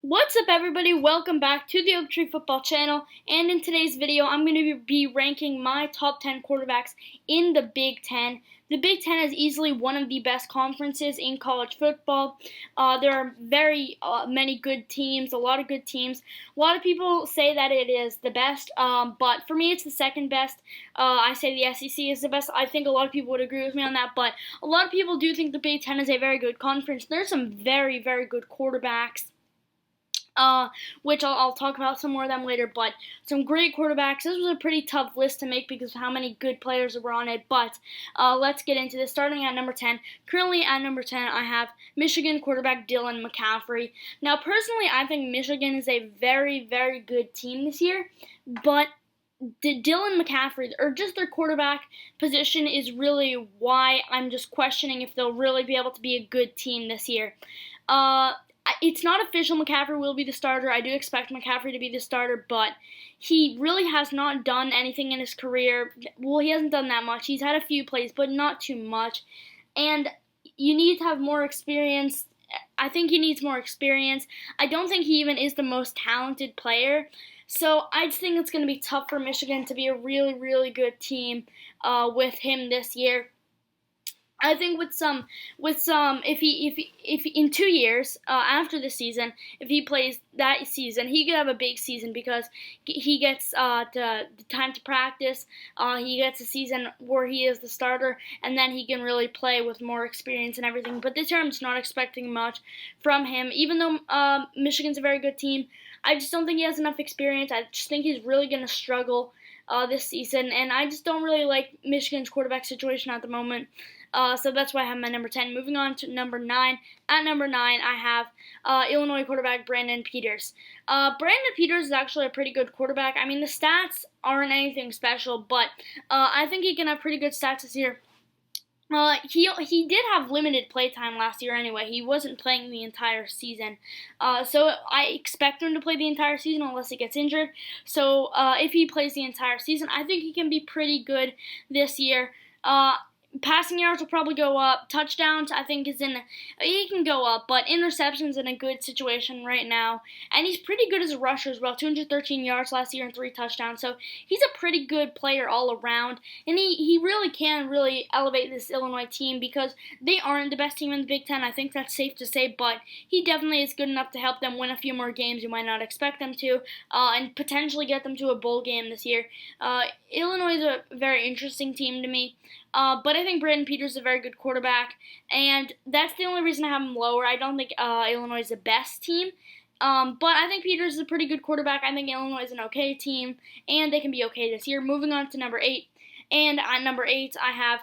What's up, everybody? Welcome back to the Oak Tree Football Channel, and in today's video I'm going to be ranking my top 10 quarterbacks in the Big Ten. The Big Ten is easily one of the best conferences in college football. There are very many good teams, a lot of good teams. A lot of people say that it is the best, but for me it's the second best. I say the SEC is the best. I think a lot of people would agree with me on that, but a lot of people do think the Big Ten is a very good conference. There's some very, very good quarterbacks. Which I'll talk about some more of them later, but some great quarterbacks. This was a pretty tough list to make because of how many good players were on it, but let's get into this. Starting at number 10, currently at number 10, I have Michigan quarterback Dylan McCaffrey. Now, personally, I think Michigan is a very, very good team this year, but Dylan McCaffrey, or just their quarterback position, is really why I'm just questioning if they'll really be able to be a good team this year. It's not official McCaffrey will be the starter. I do expect McCaffrey to be the starter, but he really has not done anything in his career. Well, he hasn't done that much. He's had a few plays, but not too much. And you need to have more experience. I think he needs more experience. I don't think he even is the most talented player. So I just think it's going to be tough for Michigan to be a really, really good team with him this year. I think if he in 2 years after the season, if he plays that season, he could have a big season because he gets the time to practice. He gets a season where he is the starter, and then he can really play with more experience and everything. But this year, I'm just not expecting much from him. Even though Michigan's a very good team, I just don't think he has enough experience. I just think he's really going to struggle this season, and I just don't really like Michigan's quarterback situation at the moment. So that's why I have my number 10. Moving on to number 9. At number 9, I have Illinois quarterback Brandon Peters. Brandon Peters is actually a pretty good quarterback. I mean, the stats aren't anything special, but I think he can have pretty good stats this year. He did have limited play time last year anyway. He wasn't playing the entire season. So I expect him to play the entire season unless he gets injured. So if he plays the entire season, I think he can be pretty good this year. Passing yards will probably go up. Touchdowns, I think, he can go up, but interceptions in a good situation right now. And he's pretty good as a rusher as well. 213 yards last year and 3 touchdowns. So he's a pretty good player all around. And he really can elevate this Illinois team because they aren't the best team in the Big Ten. I think that's safe to say, but he definitely is good enough to help them win a few more games you might not expect them to, and potentially get them to a bowl game this year. Illinois is a very interesting team to me. But I think Brandon Peters is a very good quarterback, and that's the only reason I have him lower. I don't think Illinois is the best team, but I think Peters is a pretty good quarterback. I think Illinois is an okay team, and they can be okay this year. Moving on to number 8, and at number 8 I have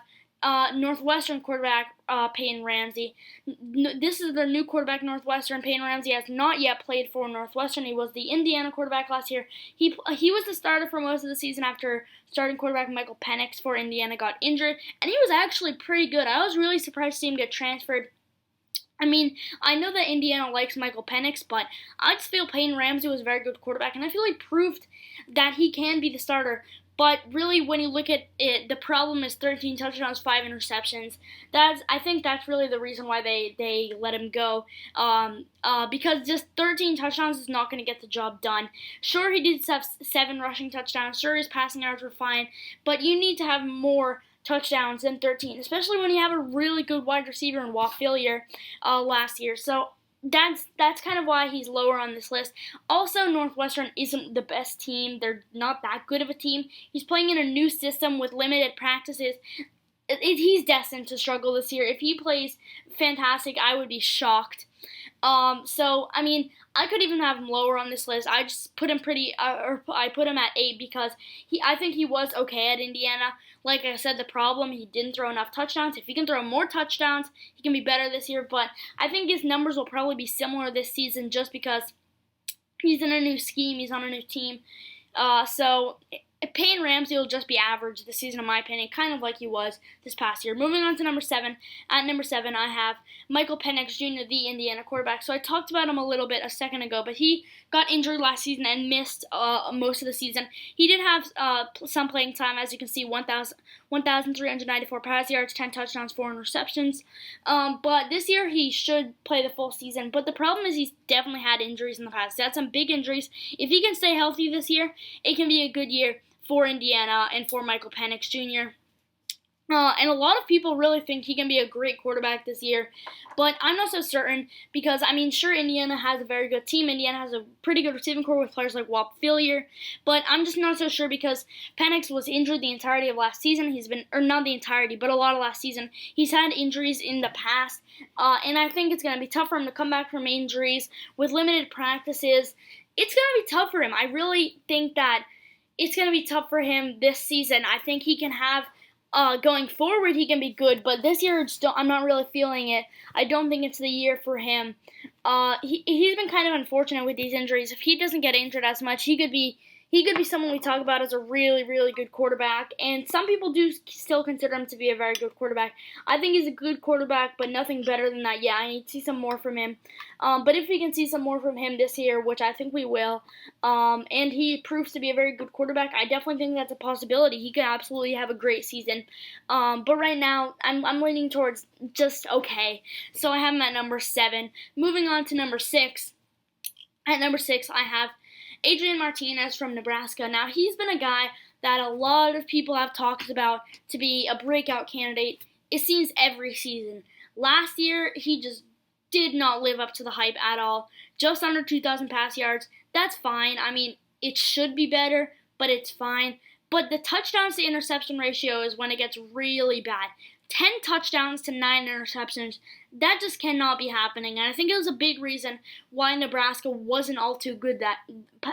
Northwestern quarterback Peyton Ramsey. This is the new quarterback Northwestern. Peyton Ramsey has not yet played for Northwestern. He was the Indiana quarterback last year. He was the starter for most of the season after starting quarterback Michael Penix for Indiana got injured, and he was actually pretty good. I was really surprised to see him get transferred. I mean, I know that Indiana likes Michael Penix, but I just feel Peyton Ramsey was a very good quarterback, and I feel he proved that he can be the starter. But really, when you look at it, the problem is 13 touchdowns, 5 interceptions. I think that's really the reason why they let him go. Because just 13 touchdowns is not going to get the job done. Sure, he did have 7 rushing touchdowns. Sure, his passing yards were fine. But you need to have more touchdowns than 13, especially when you have a really good wide receiver in Whop Phillier last year. So that's kind of why he's lower on this list. Also, Northwestern isn't the best team. They're not that good of a team. He's playing in a new system with limited practices. He's destined to struggle this year. If he plays fantastic, I would be shocked. So, I mean, I could even have him lower on this list. I just put him I put him at 8 because I think he was okay at Indiana. Like I said, the problem, he didn't throw enough touchdowns. If he can throw more touchdowns, he can be better this year, but I think his numbers will probably be similar this season just because he's in a new scheme, he's on a new team. So Payne Ramsey will just be average this season, in my opinion, kind of like he was this past year. Moving on to number 7. At number 7, I have Michael Penix Jr., the Indiana quarterback. So I talked about him a little bit a second ago, but he got injured last season and missed most of the season. He did have some playing time, as you can see, 1,394 pass yards, 10 touchdowns, 4 interceptions. But this year he should play the full season. But the problem is he's definitely had injuries in the past. He's had some big injuries. If he can stay healthy this year, it can be a good year for Indiana and for Michael Penix Jr. And a lot of people really think he can be a great quarterback this year, but I'm not so certain because, sure, Indiana has a very good team. Indiana has a pretty good receiving core with players like Whop Phillier, but I'm just not so sure because Penix was injured the entirety of last season. Or not the entirety, but a lot of last season. He's had injuries in the past, and I think it's going to be tough for him to come back from injuries with limited practices. It's going to be tough for him. I really think that it's going to be tough for him this season. I think he can have, going forward, he can be good, but this year I'm not really feeling it. I don't think it's the year for him. He's been kind of unfortunate with these injuries. If he doesn't get injured as much, he could be someone we talk about as a really, really good quarterback, and some people do still consider him to be a very good quarterback. I think he's a good quarterback, but nothing better than that. Yeah, I need to see some more from him. But if we can see some more from him this year, which I think we will, and he proves to be a very good quarterback, I definitely think that's a possibility. He could absolutely have a great season. But right now, I'm leaning towards just okay. So I have him at number 7. Moving on to number 6. At number 6, I have Adrian Martinez from Nebraska. Now, he's been a guy that a lot of people have talked about to be a breakout candidate, it seems, every season. Last year, he just did not live up to the hype at all. Just under 2,000 pass yards. That's fine. It should be better, but it's fine. But the touchdowns to interception ratio is when it gets really bad. 10 touchdowns to 9 interceptions, that just cannot be happening. And I think it was a big reason why Nebraska wasn't all too good that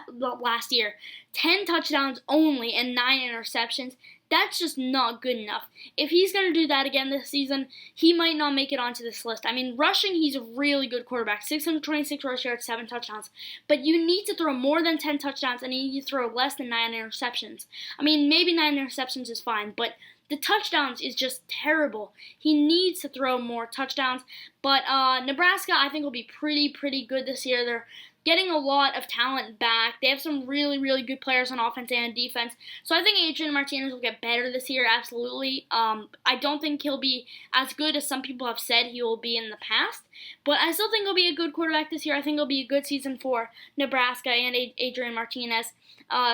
last year. 10 touchdowns only and 9 interceptions, that's just not good enough. If he's going to do that again this season, he might not make it onto this list. Rushing, he's a really good quarterback. 626 rush yards, 7 touchdowns. But you need to throw more than 10 touchdowns and you need to throw less than 9 interceptions. Maybe 9 interceptions is fine, but the touchdowns is just terrible. He needs to throw more touchdowns. But Nebraska, I think, will be pretty good this year. They're getting a lot of talent back. They have some really, really good players on offense and defense. So I think Adrian Martinez will get better this year, absolutely. I don't think he'll be as good as some people have said he will be in the past. But I still think he'll be a good quarterback this year. I think it'll be a good season for Nebraska and Adrian Martinez.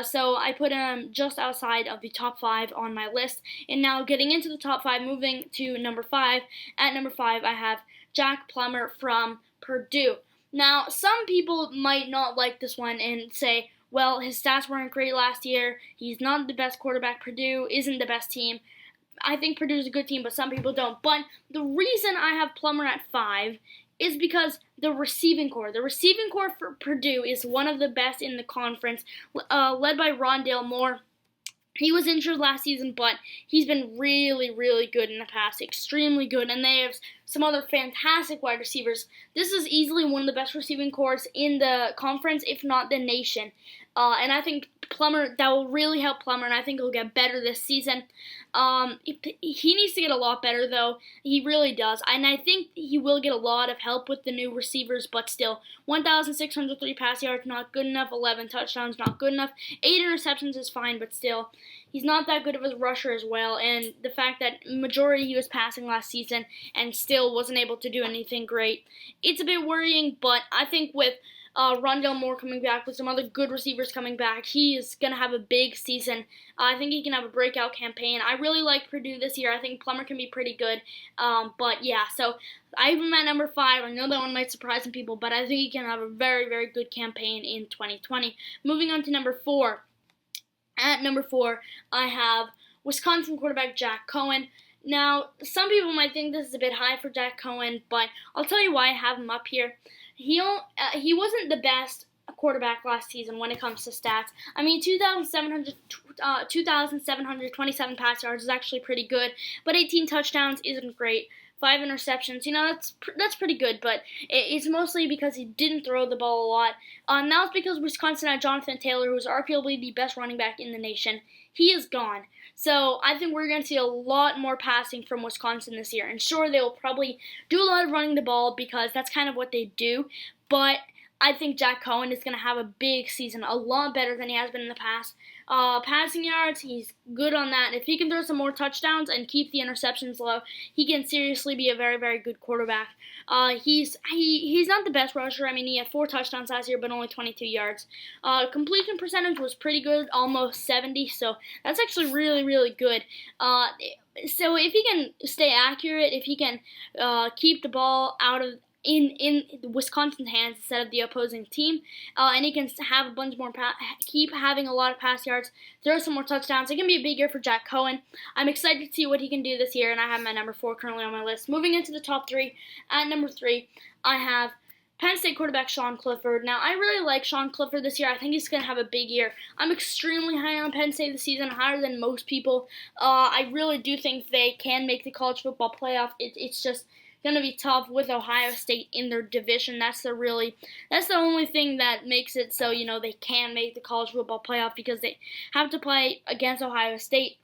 So I put him just outside of the top 5 on my list. And now getting into the top 5, moving to number 5. At number 5, I have Jack Plummer from Purdue. Now, some people might not like this one and say, well, his stats weren't great last year. He's not the best quarterback. Purdue isn't the best team. I think Purdue's a good team, but some people don't. But the reason I have Plummer at 5 is because the receiving core. The receiving core for Purdue is one of the best in the conference, led by Rondale Moore. He was injured last season, but he's been really, really good in the past. Extremely good. And they have some other fantastic wide receivers. This is easily one of the best receiving cores in the conference, if not the nation. And I think Plummer, that will really help Plummer, and I think he'll get better this season. He needs to get a lot better, though. He really does. And I think he will get a lot of help with the new receivers, but still, 1,603 pass yards, not good enough. 11 touchdowns, not good enough. 8 interceptions is fine, but still, he's not that good of a rusher as well. And the fact that majority he was passing last season and still wasn't able to do anything great, it's a bit worrying, but I think with Rondale Moore coming back, with some other good receivers coming back, he is going to have a big season. I think he can have a breakout campaign. I really like Purdue this year. I think Plummer can be pretty good. But yeah, so I have him at number 5. I know that one might surprise some people, but I think he can have a very, very good campaign in 2020. Moving on to number 4. At number 4, I have Wisconsin quarterback Jack Cohen. Now, some people might think this is a bit high for Jack Cohen, but I'll tell you why I have him up here. He wasn't the best quarterback last season when it comes to stats. 2,727 pass yards is actually pretty good, but 18 touchdowns isn't great. 5 interceptions. That's pretty good, but it's mostly because he didn't throw the ball a lot. And that was because Wisconsin had Jonathan Taylor, who's arguably the best running back in the nation. He is gone. So I think we're going to see a lot more passing from Wisconsin this year. And sure, they will probably do a lot of running the ball because that's kind of what they do. But I think Jack Cohen is going to have a big season, a lot better than he has been in the past. Passing yards, he's good on that. If he can throw some more touchdowns and keep the interceptions low, he can seriously be a very, very good quarterback. He's not the best rusher. I mean, he had 4 touchdowns last year, but only 22 yards. Completion percentage was pretty good, almost 70, so that's actually really, really good. So if he can stay accurate, if he can keep the ball out of in Wisconsin's hands instead of the opposing team, and he can have a bunch more, keep having a lot of pass yards, throw some more touchdowns. It can be a big year for Jack Cohen. I'm excited to see what he can do this year, and I have my number 4 currently on my list. Moving into the top 3, at number 3, I have Penn State quarterback Sean Clifford. Now, I really like Sean Clifford this year. I think he's going to have a big year. I'm extremely high on Penn State this season, higher than most people. I really do think they can make the college football playoff. It's just going to be tough with Ohio State in their division. That's the only thing that makes it so, they can make the college football playoff, because they have to play against Ohio State.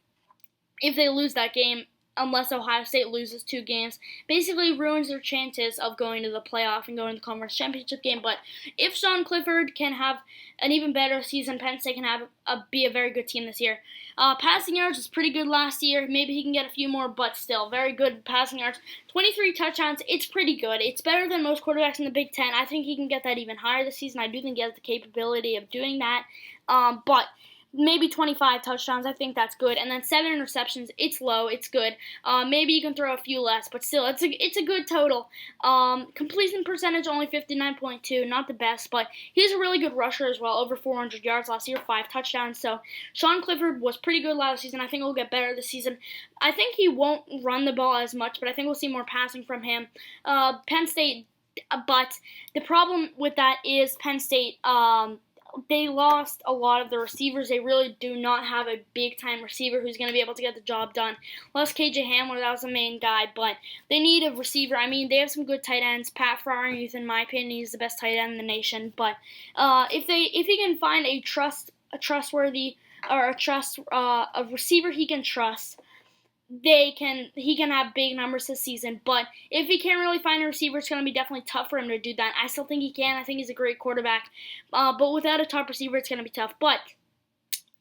If they lose that game, unless Ohio State loses 2 games, basically ruins their chances of going to the playoff and going to the conference championship game. But if Sean Clifford can have an even better season, Penn State can be a very good team this year. Passing yards was pretty good last year. Maybe he can get a few more, but still, very good passing yards. 23 touchdowns, it's pretty good. It's better than most quarterbacks in the Big Ten. I think he can get that even higher this season. I do think he has the capability of doing that. But maybe 25 touchdowns, I think that's good. And then 7 interceptions, it's low, it's good. Maybe you can throw a few less, but still, it's a good total. Completion percentage, only 59.2, not the best, but he's a really good rusher as well, over 400 yards last year, 5 touchdowns. So Sean Clifford was pretty good last season. I think he'll get better this season. I think he won't run the ball as much, but I think we'll see more passing from him. Penn State, but the problem with that is Penn State, they lost a lot of the receivers. They really do not have a big-time receiver who's going to be able to get the job done. Lost KJ Hamler, that was the main guy, but they need a receiver. I mean, they have some good tight ends. Pat Freiermuth, in my opinion, he's the best tight end in the nation. But if he can find a receiver he can trust, he can have big numbers this season. But if he can't really find a receiver, it's going to be definitely tough for him to do that. I still think he can. I think he's a great quarterback. But without a top receiver, it's going to be tough. But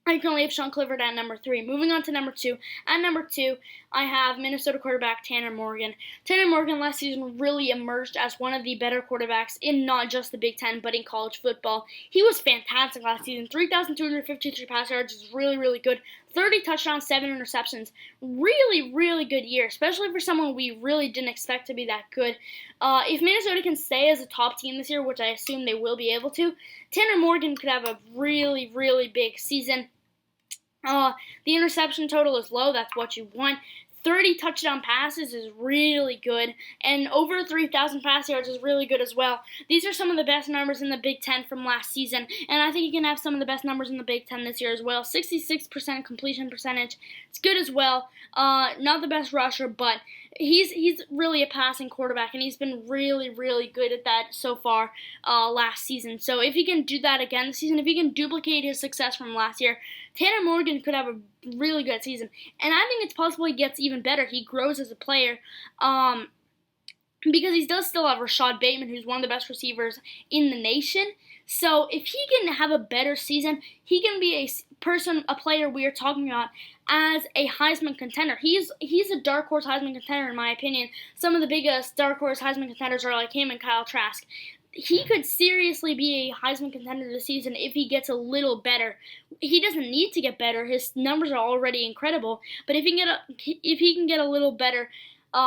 I currently have Sean Clifford at number 3. Moving on to number 2. At number 2, I have Minnesota quarterback Tanner Morgan. Tanner Morgan last season really emerged as one of the better quarterbacks in not just the Big Ten, but in college football. He was fantastic last season. 3,253 pass yards is really, really good. 30 touchdowns, 7 interceptions. Really, really good year, especially for someone we really didn't expect to be that good. If Minnesota can stay as a top team this year, which I assume they will be able to, Tanner Morgan could have a really, really big season. The interception total is low. That's what you want. 30 touchdown passes is really good, and over 3,000 pass yards is really good as well. These are some of the best numbers in the Big Ten from last season, and I think he can have some of the best numbers in the Big Ten this year as well. 66% completion percentage. It's good as well. Not the best rusher, but he's really a passing quarterback, and he's been really, really good at that so far last season. So if he can do that again this season, if he can duplicate his success from last year, Tanner Morgan could have a really good season. And I think it's possible he gets even better. He grows as a player. Because he does still have Rashad Bateman, who's one of the best receivers in the nation. So if he can have a better season, he can be a player we are talking about as a Heisman contender. He's a dark horse Heisman contender, in my opinion. Some of the biggest dark horse Heisman contenders are like him and Kyle Trask. He could seriously be a Heisman contender this season if he gets a little better. He doesn't need to get better. His numbers are already incredible. But if he can get a little better,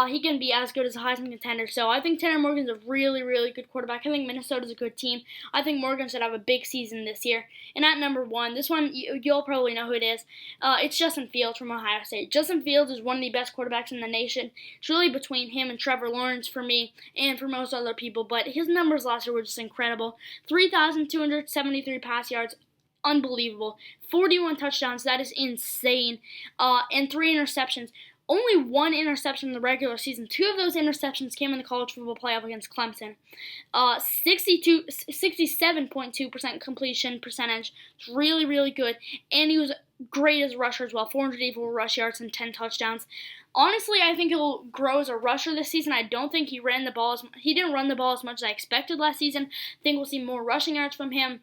he can be as good as a Heisman contender. So I think Tanner Morgan's a really, really good quarterback. I think Minnesota's a good team. I think Morgan should have a big season this year. And at number 1, this one, you'll probably know who it is. It's Justin Fields from Ohio State. Justin Fields is one of the best quarterbacks in the nation. It's really between him and Trevor Lawrence for me and for most other people. But his numbers last year were just incredible. 3,273 pass yards. Unbelievable. 41 touchdowns. That is insane. And 3 interceptions. only 1 interception in the regular season. 2 of those interceptions came in the college football playoff against Clemson. 67.2% completion percentage. It's really, really good. And he was great as a rusher as well. 484 rush yards and 10 touchdowns. Honestly, I think he'll grow as a rusher this season. I don't think he didn't run the ball as much as I expected last season. I think we'll see more rushing yards from him.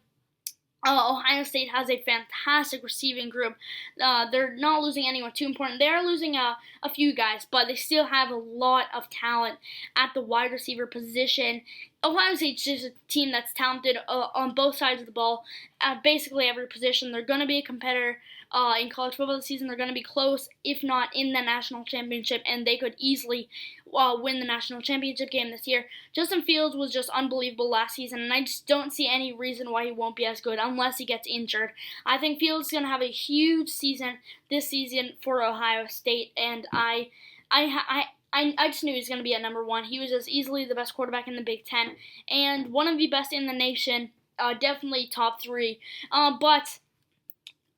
Ohio State has a fantastic receiving group. They're not losing anyone too important. They are losing a few guys, but they still have a lot of talent at the wide receiver position. Ohio State's just a team that's talented on both sides of the ball at basically every position. They're going to be a competitor in college football this season. They're going to be close, if not in the national championship, and they could easily win the national championship game this year. Justin Fields was just unbelievable last season, and I just don't see any reason why he won't be as good unless he gets injured. I think Fields is going to have a huge season this season for Ohio State, and I just knew he was going to be at number 1. He was just easily the best quarterback in the Big Ten and one of the best in the nation, definitely top 3.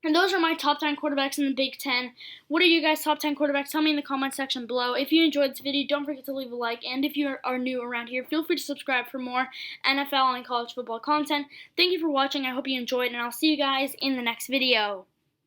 And those are my top 10 quarterbacks in the Big Ten. What are you guys' top 10 quarterbacks? Tell me in the comment section below. If you enjoyed this video, don't forget to leave a like. And if you are new around here, feel free to subscribe for more NFL and college football content. Thank you for watching. I hope you enjoyed, and I'll see you guys in the next video.